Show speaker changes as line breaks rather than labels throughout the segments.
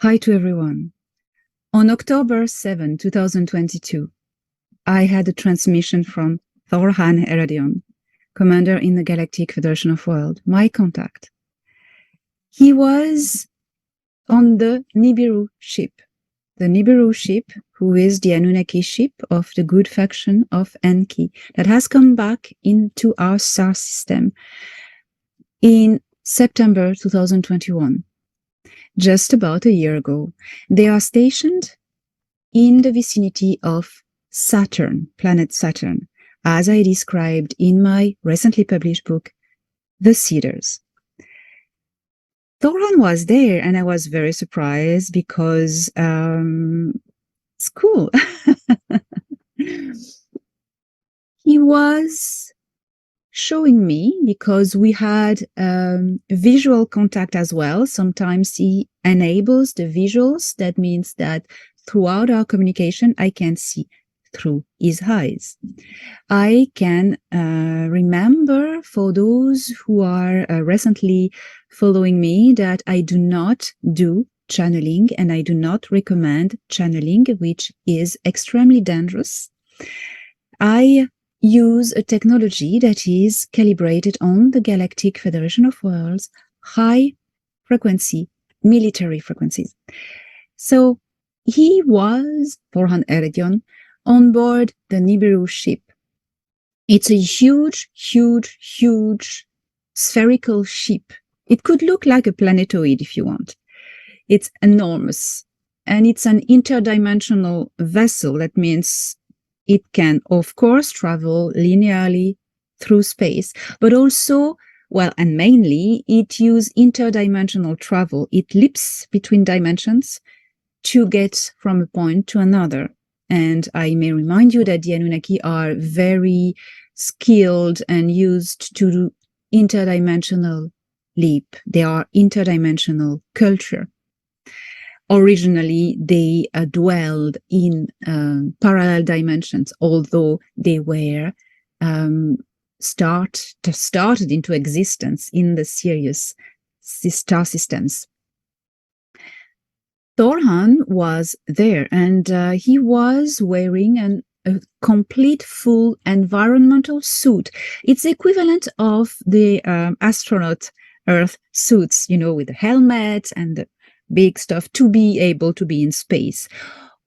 Hi to everyone. On October 7, 2022, I had a transmission from Thorhan Eredion, commander in the Galactic Federation of Worlds, my contact. He was on the Nibiru ship. The Nibiru ship, who is the Anunnaki ship of the good faction of Enki, that has come back into our star system in September 2021. Just about a year ago. They are stationed in the vicinity of Saturn, planet Saturn, as I described in my recently published book, The Seeders. Thorhan was there, and I was very surprised because it's cool. He was showing me, because we had visual contact as well. Sometimes he enables the visuals. That means that throughout our communication, I can see through his eyes. I can remember, for those who are recently following me, that I do not do channeling, and I do not recommend channeling, which is extremely dangerous. I use a technology that is calibrated on the Galactic Federation of Worlds high frequency military frequencies. So he was, Thorhan Eredion, on board the Nibiru ship. It's a huge, huge, huge spherical ship. It could look like a planetoid if you want. It's enormous, and it's an interdimensional vessel. That means it can, of course, travel linearly through space, but also, well, and mainly, it uses interdimensional travel. It leaps between dimensions to get from a point to another. And I may remind you that the Anunnaki are very skilled and used to do interdimensional leap. They are interdimensional culture. Originally, they dwelled in parallel dimensions, although they were started into existence in the Sirius star systems. Thorhan was there, and he was wearing a complete full environmental suit. It's the equivalent of the astronaut Earth suits, you know, with the helmet and the big stuff to be able to be in space.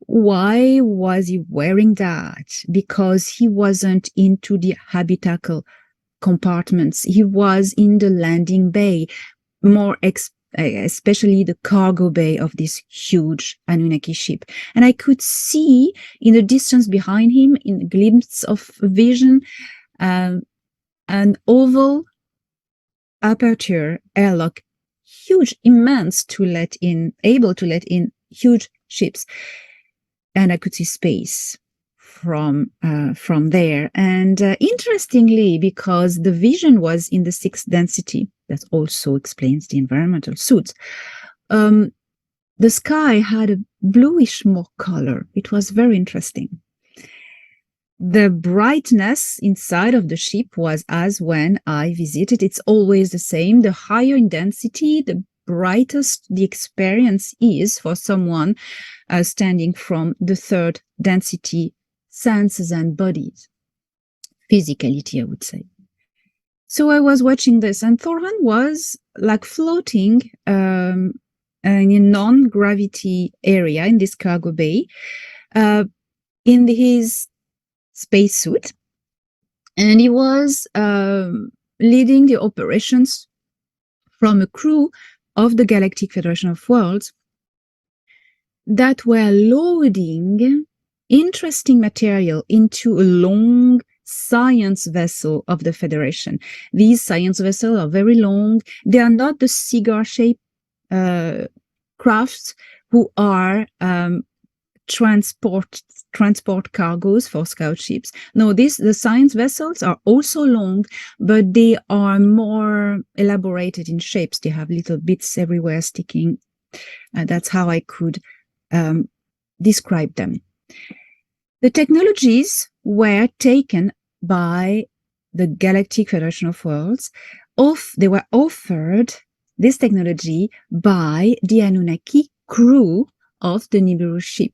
Why was he wearing that? Because he wasn't into the habitacle compartments. He was in the landing bay, more especially the cargo bay of this huge Anunnaki ship. And I could see in the distance behind him, in a glimpse of vision, an oval aperture airlock, huge, immense, able to let in huge ships. And I could see space from there. And interestingly, because the vision was in the 6th density, that also explains the environmental suits, the sky had a bluish more color. It was very interesting. The brightness inside of the ship was as when I visited. It's always the same. The higher in density, the brightest the experience is for someone standing from the 3rd density senses and bodies. Physicality, I would say. So I was watching this, and Thorhan was like floating in a non-gravity area in this cargo bay in his spacesuit, and he was leading the operations from a crew of the Galactic Federation of Worlds that were loading interesting material into a long science vessel of the Federation. These science vessels are very long. They are not the cigar-shaped crafts who are transport cargoes for scout ships. No, the science vessels are also long, but they are more elaborated in shapes. They have little bits everywhere sticking. That's how I could describe them. The technologies were taken by the Galactic Federation of Worlds. They were offered this technology by the Anunnaki crew of the Nibiru ship.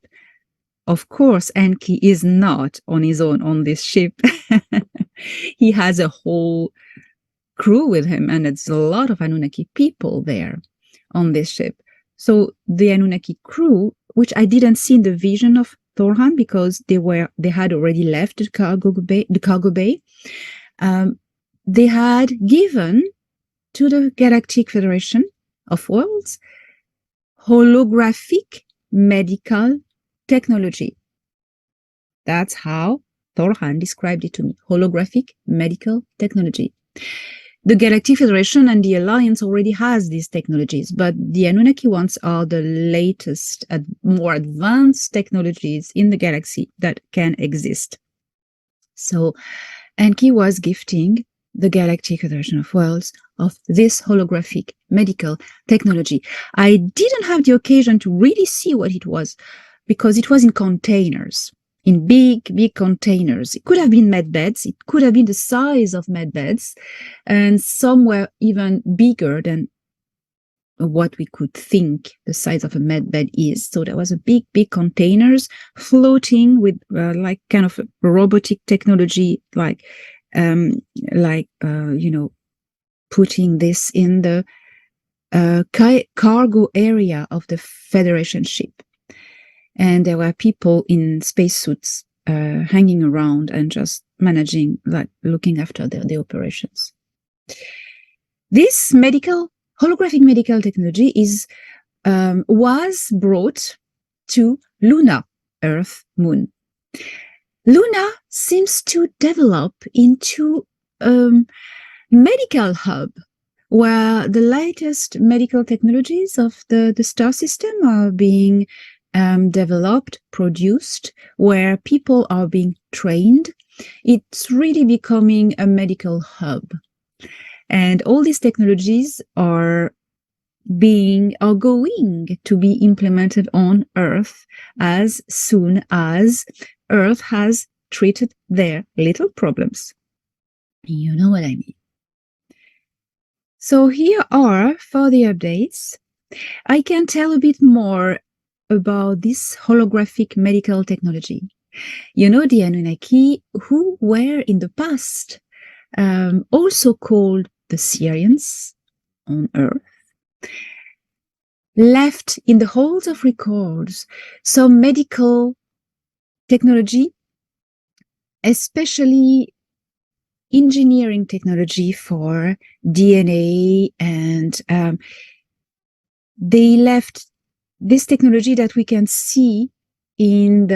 Of course, Enki is not on his own on this ship. He has a whole crew with him, and it's a lot of Anunnaki people there on this ship. So the Anunnaki crew, which I didn't see in the vision of Thorhan because they had already left the cargo bay. They had given to the Galactic Federation of Worlds holographic medical technology. That's how Thorhan described it to me. Holographic medical technology. The Galactic Federation and the Alliance already has these technologies, but the Anunnaki ones are the latest, more advanced technologies in the galaxy that can exist. So Enki was gifting the Galactic Federation of Worlds of this holographic medical technology. I didn't have the occasion to really see what it was because it was in containers, in big containers. It could have been med beds. It could have been the size of med beds, and some were even bigger than what we could think the size of a med bed is. So there was a big containers floating with like kind of robotic technology, like putting this in the cargo area of the Federation ship. And there were people in spacesuits hanging around and just managing, like looking after the operations. This holographic medical technology was brought to Luna, Earth, Moon. Luna seems to develop into a medical hub where the latest medical technologies of the star system are being developed, produced, where people are being trained. It's really becoming a medical hub. And all these technologies are going to be implemented on Earth as soon as Earth has treated their little problems. You know what I mean. So here are further updates. I can tell a bit more about this holographic medical technology. You know, the Anunnaki, who were in the past also called the Syrians on Earth, left in the halls of records some medical technology, especially engineering technology for DNA, and they left this technology that we can see through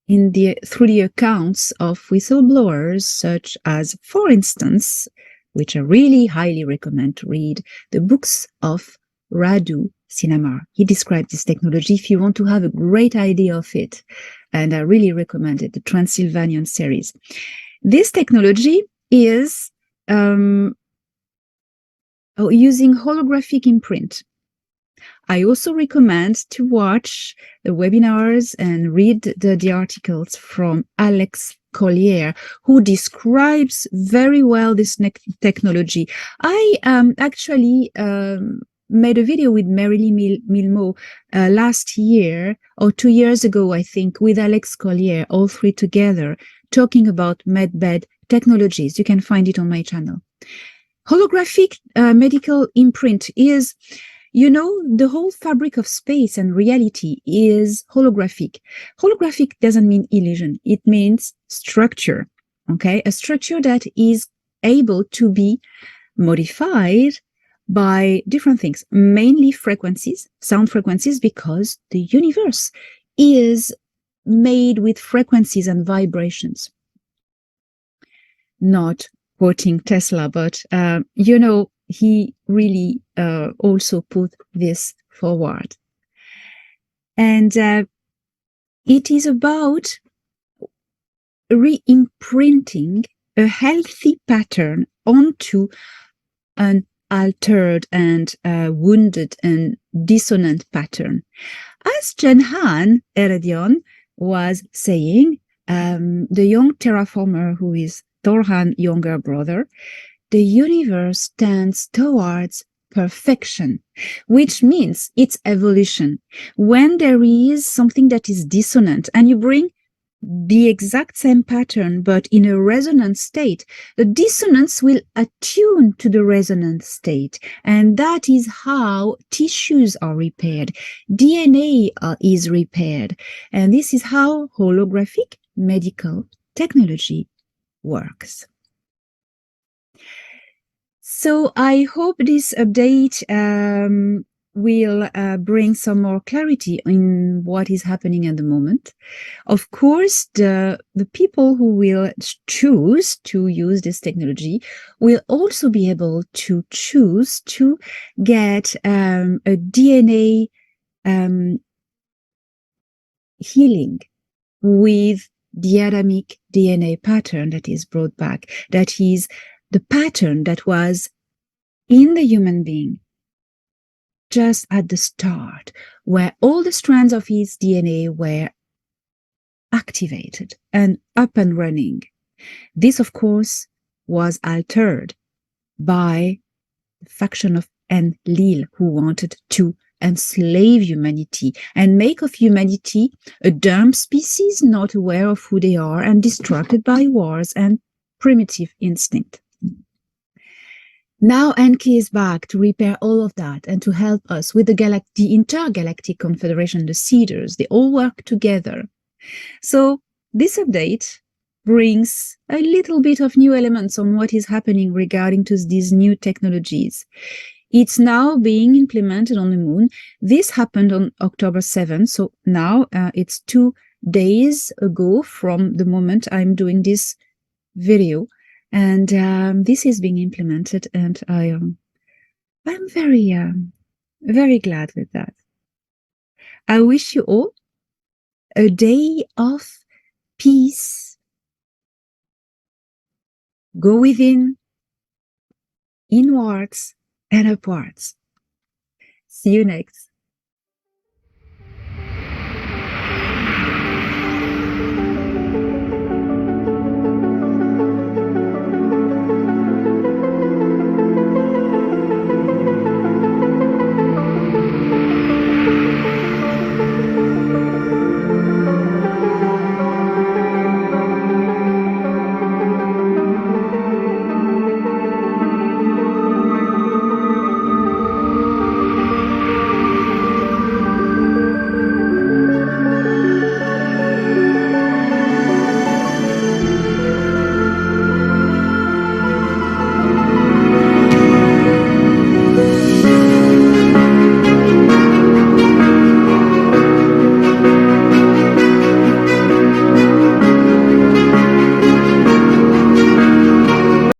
the accounts of whistleblowers, such as, for instance, which I really highly recommend to read, the books of Radu Sinamar. He described this technology if you want to have a great idea of it, and I really recommend it, the Transylvanian series. This technology is using holographic imprint. I also recommend to watch the webinars and read the articles from Alex Collier, who describes very well this technology. I actually made a video with Marilyn Milmo last year or 2 years ago, I think, with Alex Collier, all three together, talking about medbed technologies. You can find it on my channel. Holographic medical imprint is, you know, the whole fabric of space and reality is holographic. Holographic doesn't mean illusion. It means structure, okay? A structure that is able to be modified by different things, mainly frequencies, sound frequencies, because the universe is made with frequencies and vibrations. Not quoting Tesla, but, you know, he really also put this forward. And it is about re-imprinting a healthy pattern onto an altered and wounded and dissonant pattern. As Jenhan Eredion was saying, the young terraformer, who is Thorhan's younger brother, the universe tends towards perfection, which means it's evolution. When there is something that is dissonant and you bring the exact same pattern but in a resonant state, the dissonance will attune to the resonant state, and that is how tissues are repaired, DNA is repaired, and this is how holographic medical technology works. So I hope this update will bring some more clarity in what is happening at the moment. Of course, the people who will choose to use this technology will also be able to choose to get a DNA healing with the Adamic DNA pattern that is brought back, that is the pattern that was in the human being just at the start, where all the strands of his DNA were activated and up and running. This, of course, was altered by the faction of Enlil, who wanted to enslave humanity and make of humanity a dumb species not aware of who they are and distracted by wars and primitive instinct. Now Enki is back to repair all of that and to help us with the intergalactic confederation, the Seeders. They all work together. So this update brings a little bit of new elements on what is happening regarding to these new technologies. It's now being implemented on the moon. This happened on October 7th. So now it's 2 days ago from the moment I'm doing this video. And this is being implemented, and I'm very, very glad with that. I wish you all a day of peace. Go within, inwards, and upwards. See you next.